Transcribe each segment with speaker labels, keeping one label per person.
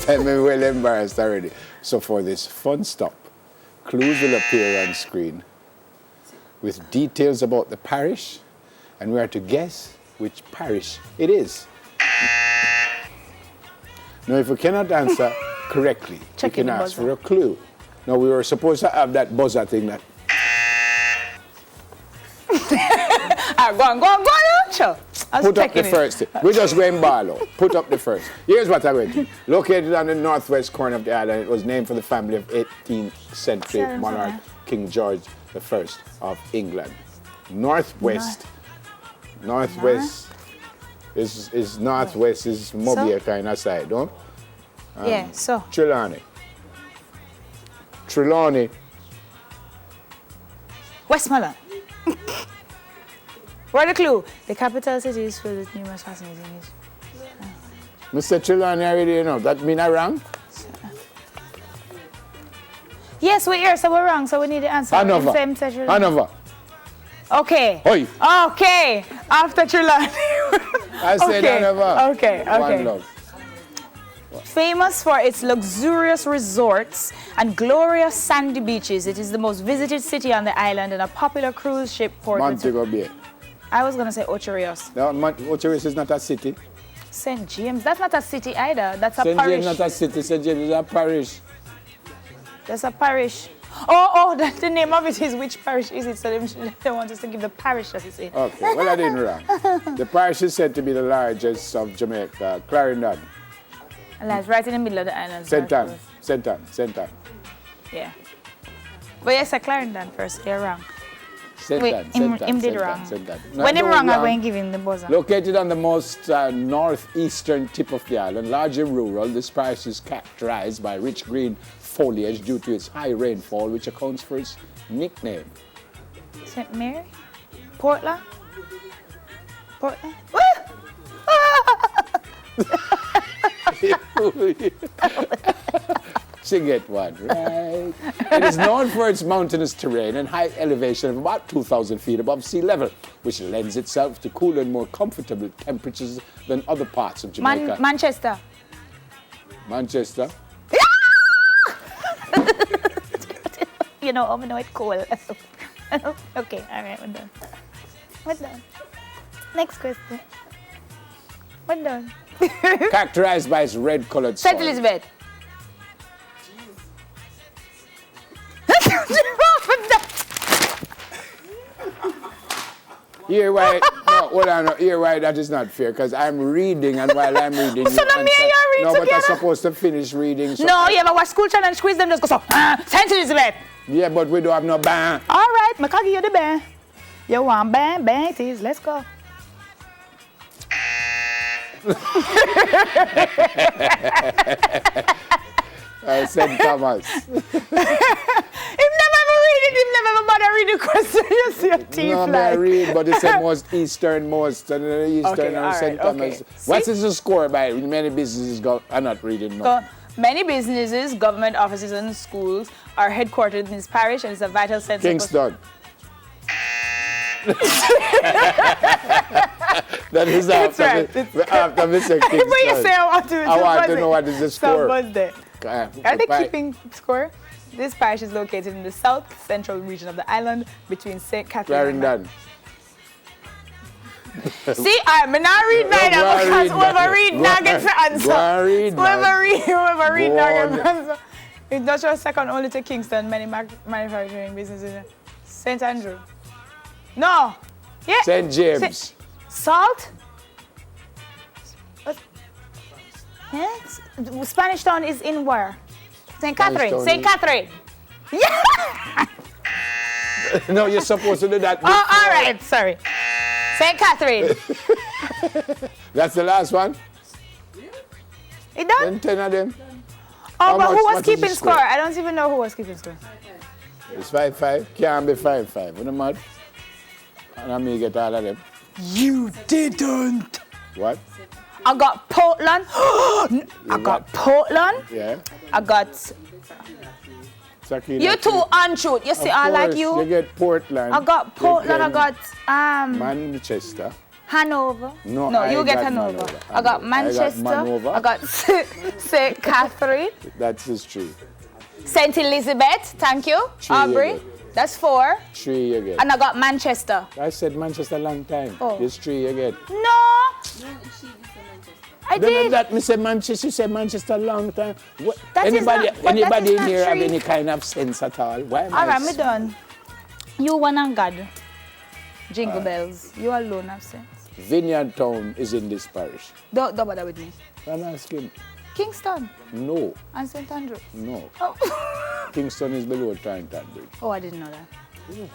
Speaker 1: I'm well embarrassed already. So for this fun stop, clues will appear on screen with details about the parish, and we are to guess which parish it is. Now, if we cannot answer correctly, we can ask for a clue. Now, we were supposed to have that buzzer thing that...
Speaker 2: Go on. Sure.
Speaker 1: Put up the first. We're just going Barlow. Put up the first. Here's what I went to. Located on the northwest corner of the island, it was named for the family of 18th century monarch King George I of England. Northwest. Northwest is northwest is Mobile kind of side, no?
Speaker 2: Yeah, so.
Speaker 1: Trelawney.
Speaker 2: Westmoreland. What the clue? The capital city is filled with numerous fascinating issues.
Speaker 1: Mr. Trelawney already, you know. That mean I wrong?
Speaker 2: Yes, we're here, so we're wrong, so we need the answer.
Speaker 1: Hanover.
Speaker 2: Okay.
Speaker 1: Oi.
Speaker 2: Okay. After Trelawney.
Speaker 1: I said Hanover.
Speaker 2: Okay.
Speaker 1: One love.
Speaker 2: Famous for its luxurious resorts and glorious sandy beaches, it is the most visited city on the island and a popular cruise ship port.
Speaker 1: Montego Bay.
Speaker 2: I was going to say Ocho Rios.
Speaker 1: No, Ocho Rios is not a city.
Speaker 2: St. James, that's not a city either. That's a
Speaker 1: St.
Speaker 2: parish.
Speaker 1: James is not a city. St. James is a parish.
Speaker 2: That's a parish. Oh, the name of it is which parish is it? So they want us to give the parish, as you say.
Speaker 1: Okay, well, I didn't wrong. The parish is said to be the largest of Jamaica, Clarendon.
Speaker 2: And that's right in the middle of the island.
Speaker 1: St. Ann.
Speaker 2: Yeah. But yes, I Clarendon first. You're wrong.
Speaker 1: St.
Speaker 2: Wait,
Speaker 1: Ann.
Speaker 2: him did wrong.
Speaker 1: No,
Speaker 2: when I'm wrong, I'm going to give him the buzzer.
Speaker 1: Located on the most northeastern tip of the island, largely rural, this parish is characterized by rich green foliage due to its high rainfall, which accounts for its nickname.
Speaker 2: St. Mary? Portland?
Speaker 1: She get one, right? It is known for its mountainous terrain and high elevation of about 2,000 feet above sea level, which lends itself to cooler and more comfortable temperatures than other parts of Jamaica.
Speaker 2: Manchester. You know, I know it's cold. Okay, all right, we're done. Next question. We're done.
Speaker 1: Characterized by its red-colored soil.
Speaker 2: St. Elizabeth.
Speaker 1: Here, why? No, hold on. Here, why? That is not fair, because I'm reading, and while I'm reading,
Speaker 2: so
Speaker 1: you
Speaker 2: me and you read
Speaker 1: no,
Speaker 2: together?
Speaker 1: but I'm supposed to finish reading. So
Speaker 2: no, you ever watch School Channel and squeeze them just go so, St. Elizabeth.
Speaker 1: Yeah, but we don't have no band.
Speaker 2: All right, I can give you the band. You want band it is. Let's go.
Speaker 1: St. Thomas.
Speaker 2: Him never bother read the question. You see your teeth
Speaker 1: no, I read, but it's the most easternmost, and the eastern and St. Thomas. What is the score by many businesses are not reading? No.
Speaker 2: Many businesses, government offices, and schools are headquartered in this parish, and it's a vital center.
Speaker 1: Kingston. That is after Mr. Kingston.
Speaker 2: But you say
Speaker 1: I want to know what is the score.
Speaker 2: Are they keeping score? This parish is located in the south central region of the island between St. Catherine and See, I'm not reading neither because whoever read now gets the answer. Whoever read now gets the answer. It's not just second only to Kingston, many manufacturing businesses. St. Andrew. No. Yeah.
Speaker 1: St. James.
Speaker 2: Salt? Yes. Spanish Town is in where? St. Catherine. St. Catherine. Yeah.
Speaker 1: No, you're supposed to do that.
Speaker 2: Oh, all right. Sorry. St. Catherine.
Speaker 1: That's the last one?
Speaker 2: It done?
Speaker 1: Then 10 of them.
Speaker 2: Oh, but who was keeping score? I don't even know who was keeping score.
Speaker 1: It's 5-5. Can't be 5-5. What am I? And I may get all of them.
Speaker 2: You didn't.
Speaker 1: What?
Speaker 2: I got Portland. I got Portland.
Speaker 1: Yeah.
Speaker 2: I got... You too untruth. You see, I like you.
Speaker 1: You get Portland.
Speaker 2: I got Portland. I got
Speaker 1: Manchester.
Speaker 2: Hanover.
Speaker 1: No,
Speaker 2: you get
Speaker 1: got
Speaker 2: Hanover.
Speaker 1: Hanover.
Speaker 2: I got Manchester.
Speaker 1: Manova.
Speaker 2: I got St. Catherine.
Speaker 1: That is 3.
Speaker 2: St. Elizabeth. Thank you.
Speaker 1: 3
Speaker 2: Aubrey.
Speaker 1: again.
Speaker 2: That's 4.
Speaker 1: 3 again.
Speaker 2: And I got Manchester.
Speaker 1: I said Manchester a long time.
Speaker 2: Oh.
Speaker 1: There's 3 again.
Speaker 2: No. I did.
Speaker 1: That me say Manchester, you say Manchester a long time.
Speaker 2: That is
Speaker 1: anybody
Speaker 2: not- but that
Speaker 1: anybody
Speaker 2: is
Speaker 1: in
Speaker 2: not
Speaker 1: here have
Speaker 2: 3.
Speaker 1: any kind of sense at all? Why am
Speaker 2: All
Speaker 1: I
Speaker 2: right, me done. You one and God. Jingle bells. You alone have sense.
Speaker 1: Vineyard Town is in this parish.
Speaker 2: Don't bother with me.
Speaker 1: I'm asking.
Speaker 2: Kingston
Speaker 1: No,
Speaker 2: and St. Andrew.
Speaker 1: no.
Speaker 2: Oh.
Speaker 1: Kingston is below Trenton Bridge.
Speaker 2: Oh, I didn't know that.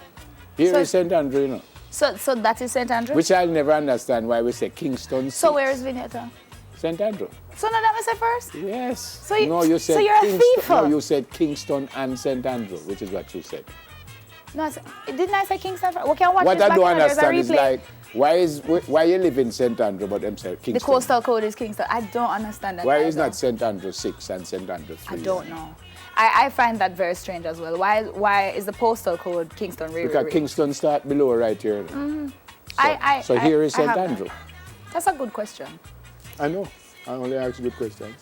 Speaker 1: Here
Speaker 2: So-
Speaker 1: is St. Andrew, you know.
Speaker 2: So that is St. Andrew?
Speaker 1: Which I'll never understand why we say Kingston.
Speaker 2: So where is Vineyard Town?
Speaker 1: St. Andrew.
Speaker 2: So no, that was it first?
Speaker 1: Yes.
Speaker 2: So you-
Speaker 1: no, you
Speaker 2: so
Speaker 1: said
Speaker 2: you're a
Speaker 1: Kingston.
Speaker 2: thief, huh?
Speaker 1: No, you said Kingston and St. Andrew, which is what you said.
Speaker 2: No, didn't I say Kingston first? Okay, watch
Speaker 1: What
Speaker 2: this
Speaker 1: I
Speaker 2: back
Speaker 1: don't
Speaker 2: in, there's a
Speaker 1: understand is
Speaker 2: replay.
Speaker 1: like, why you live in St. Andrew but them say Kingston?
Speaker 2: The coastal code is Kingston. I don't understand that.
Speaker 1: Why is
Speaker 2: either.
Speaker 1: not St. Andrew 6 and St. Andrew 3?
Speaker 2: I don't know. I find that very strange as well. Why is the postal code Kingston?
Speaker 1: Because Kingston start below right here.
Speaker 2: Mm-hmm.
Speaker 1: So here is St.
Speaker 2: have that.
Speaker 1: Andrew.
Speaker 2: That's a good question.
Speaker 1: I know. I only ask good questions.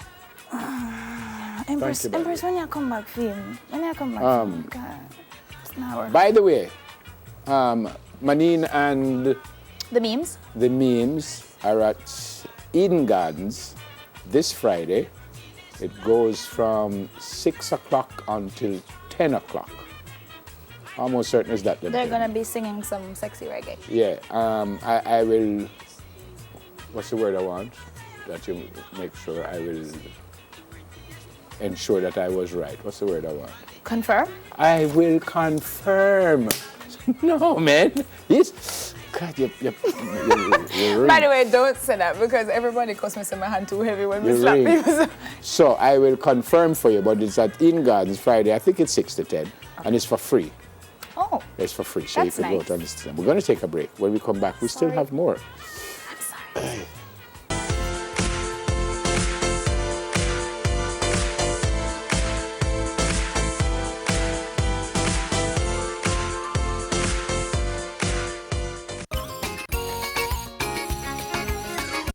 Speaker 2: Empress,
Speaker 1: you, baby.
Speaker 2: when you come back, film. When you come back, film. God, it's not working.
Speaker 1: By the way, Manine and
Speaker 2: The memes?
Speaker 1: the memes are at Eden Gardens this Friday. It goes from 6 o'clock until 10 o'clock. Almost certain is that.
Speaker 2: They're gonna be singing some sexy reggae.
Speaker 1: Yeah, I will, what's the word I want? That you make sure I will ensure that I was right. What's the word I want?
Speaker 2: Confirm?
Speaker 1: I will confirm. No, man. Yes. God, you're
Speaker 2: By the way, don't say that because everybody calls me my hand too heavy when we
Speaker 1: You're
Speaker 2: slap
Speaker 1: ring.
Speaker 2: people.
Speaker 1: So I will confirm for you, but it's at Eden Gardens Friday. I think it's 6 to 10, and it's for free.
Speaker 2: Oh,
Speaker 1: It's for free, so
Speaker 2: That's
Speaker 1: you can go
Speaker 2: nice.
Speaker 1: to understand. We're going to take a break. When we come back, we still
Speaker 2: Sorry.
Speaker 1: have more.